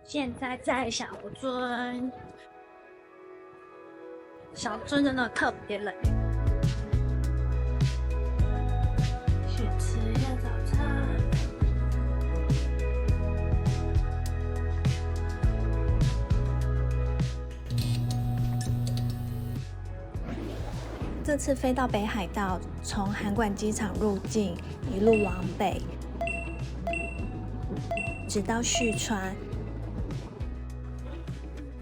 现在在小樽，小樽真的特别冷。去吃下早餐。这次飞到北海道，从函馆机场入境，一路往北，直到旭川，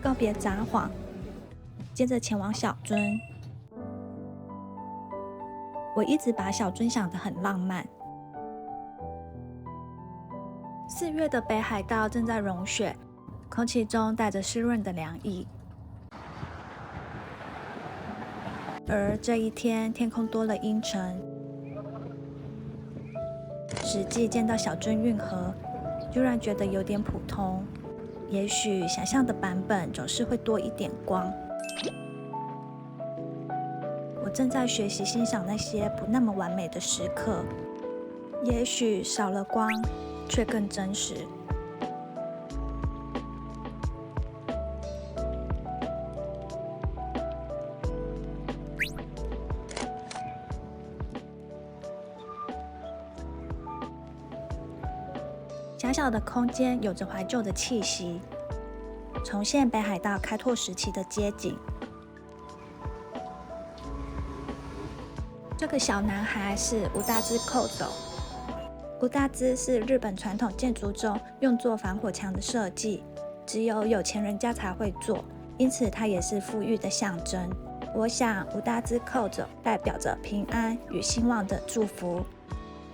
告别札幌，接着前往小樽。我一直把小樽想得很浪漫。4月的北海道正在融雪，空气中带着湿润的凉意。而这一天，天空多了阴沉。实际见到小樽运河，居然觉得有点普通。也许想象的版本总是会多一点光。我正在学习欣赏那些不那么完美的时刻，也许少了光，却更真实。狭小的空间有着怀旧的气息，重现北海道开拓时期的街景。这个小男孩是无大之扣走。无大之是日本传统建筑中用作防火墙的设计，只有有钱人家才会做，因此它也是富裕的象征。我想无大之扣走代表着平安与兴旺的祝福。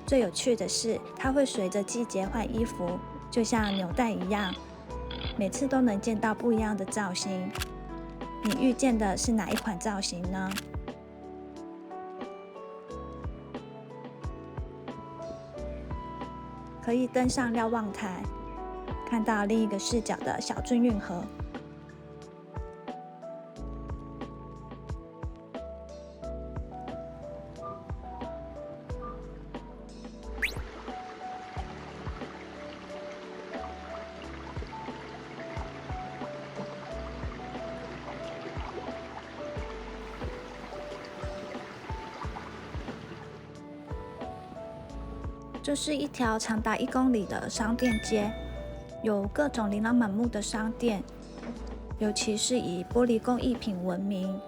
最有趣的是，它会随着季节换衣服，就像扭蛋一样，每次都能见到不一样的造型。你遇见的是哪一款造型呢？可以登上瞭望台，看到另一个视角的小樽运河。这是一条长达1公里的商店街，有各种琳琅满目的商店，尤其是以玻璃工艺品闻名。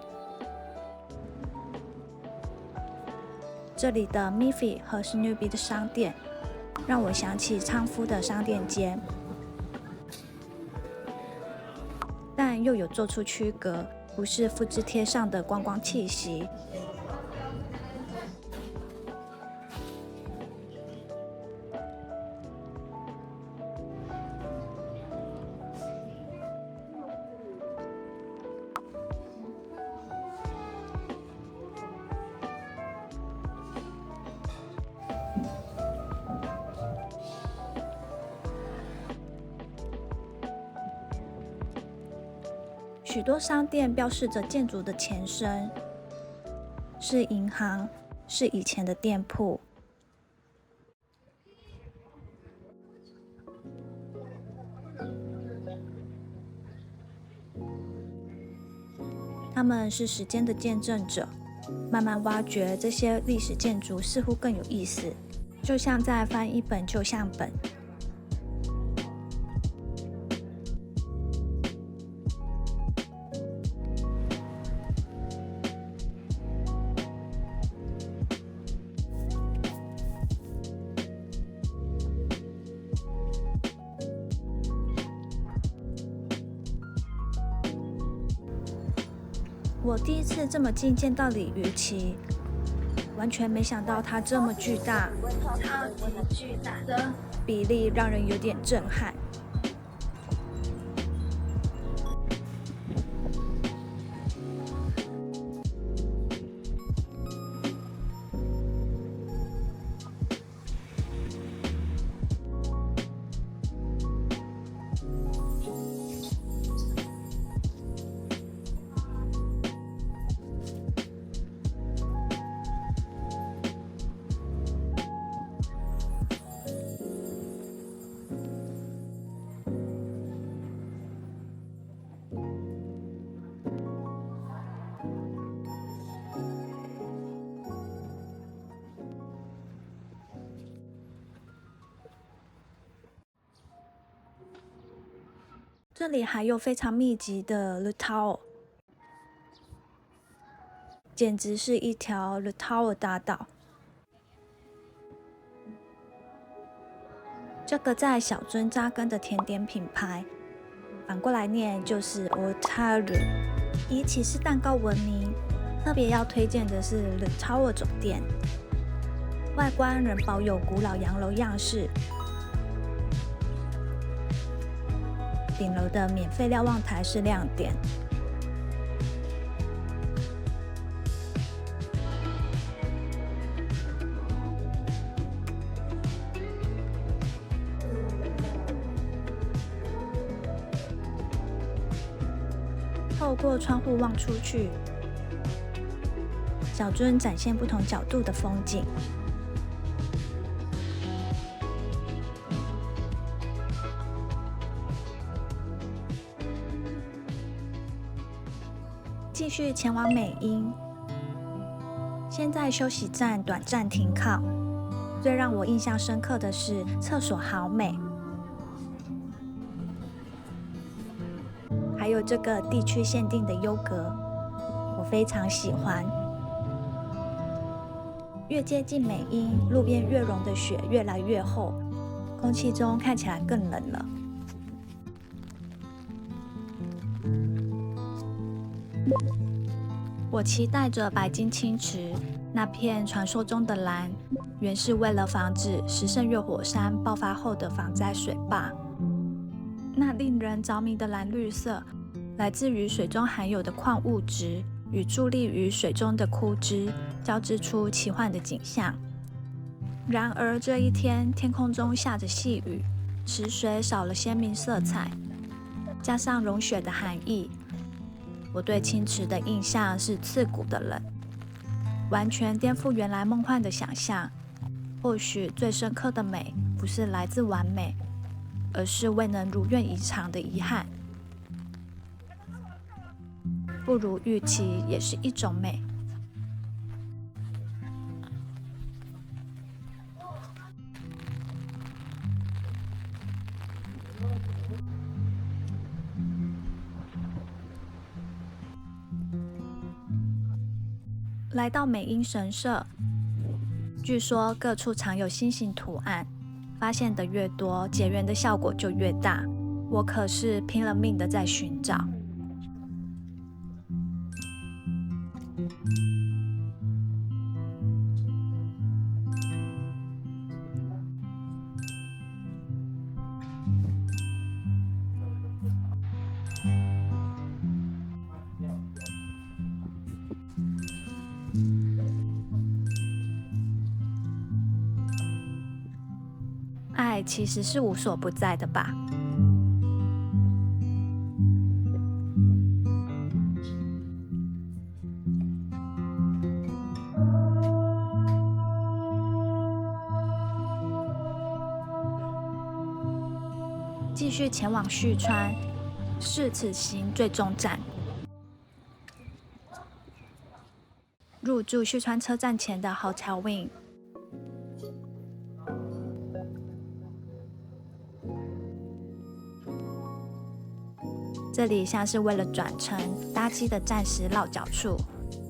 这里的 Miffy 和 Snoopy 的商店，让我想起昌夫的商店街，但又有做出区隔，不是复制贴上的观光气息。许多商店标示着建筑的前身，是银行，是以前的店铺。他们是时间的见证者，慢慢挖掘这些历史建筑，似乎更有意思，就像在翻一本旧相本。我第一次这么近见到鲤鱼旗，完全没想到它这么巨大，超级巨大的比例让人有点震撼。这里还有非常密集的 The Tower， 简直是一条 The Tower 大道。这个在小樽扎根的甜点品牌，反过来念就是 Otaru， 以起司蛋糕闻名。特别要推荐的是 The Tower 总店，外观仍保有古老洋楼样式。顶楼的免费瞭望台是亮点。透过窗户望出去，小樽展现不同角度的风景。继续前往美瑛，先在休息站短暂停靠。最让我印象深刻的是厕所好美，还有这个地区限定的优格，我非常喜欢。越接近美瑛，路边越融的雪越来越厚，空气中看起来更冷了。我期待着白金清池，那片传说中的蓝，原是为了防止石胜岳火山爆发后的防灾水坝。那令人着迷的蓝绿色，来自于水中含有的矿物质与伫立于水中的枯枝，交织出奇幻的景象。然而这一天，天空中下着细雨，池水少了鲜明色彩，加上融雪的寒意，我对清池的印象是刺骨的冷，完全颠覆原来梦幻的想象。或许最深刻的美，不是来自完美，而是未能如愿以偿的遗憾。不如预期也是一种美。来到美瑛神社，据说各处藏有心形图案，发现的越多，结缘的效果就越大。我可是拼了命的在寻找。爱其实是无所不在的吧。继续前往旭川，是此行最终站。入住旭川车站前的 Hotel Wing。这里像是为了转乘搭机的暂时落脚处，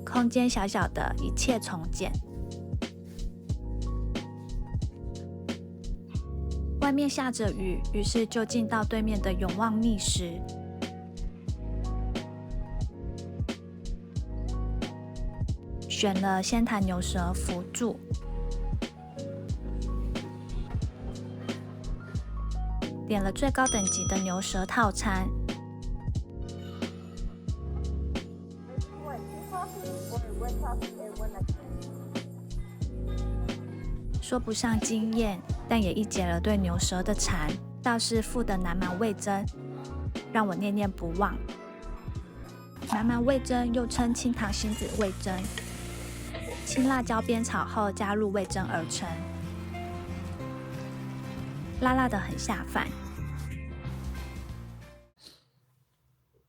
空间小小的，一切从简。外面下着雨，于是就进到对面的永旺觅食。选了仙台牛舌辅助，点了最高等级的牛舌套餐。说不上惊艳，但也一解了对牛舌的馋。倒是附的南蛮味噌，让我念念不忘。南蛮味噌又称清糖星子味噌，青辣椒煸炒后加入味噌而成，辣辣的很下饭。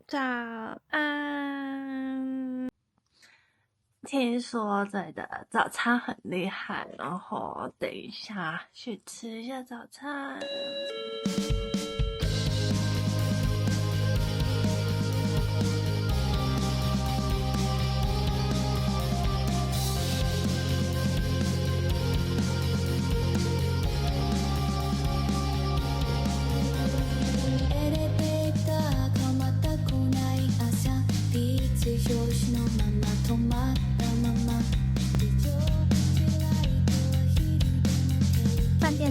早安。听说这里的早餐很厉害，然后等一下去吃一下早餐。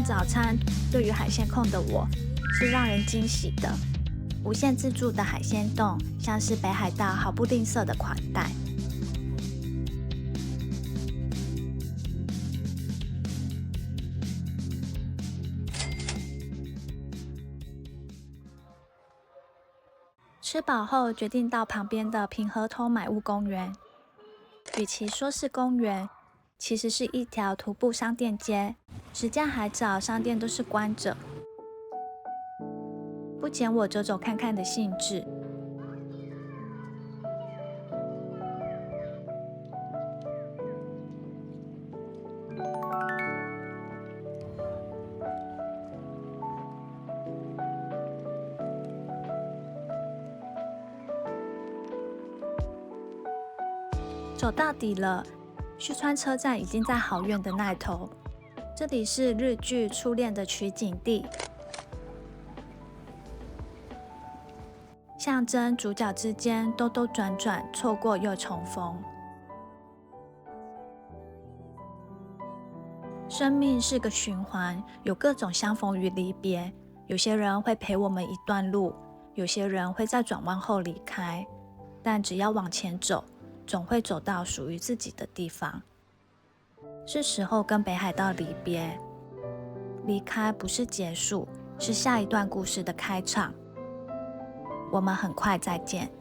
早餐对于海鲜控的我是让人惊喜的。无限自助的海鲜冻像是北海道毫不吝啬的款待。吃饱后，决定到旁边的平和通买物公园。与其说是公园，其实是一条徒步商店街。时间还早，商店都是关着，不减我走走看看的兴致。走到底了，旭川车站已经在好远的那头。这里是日剧《初恋》的取景地，象征主角之间兜兜转转，错过又重逢。生命是个循环，有各种相逢与离别。有些人会陪我们一段路，有些人会在转弯后离开，但只要往前走，总会走到属于自己的地方。是时候跟北海道离别，离开不是结束，是下一段故事的开场。我们很快再见。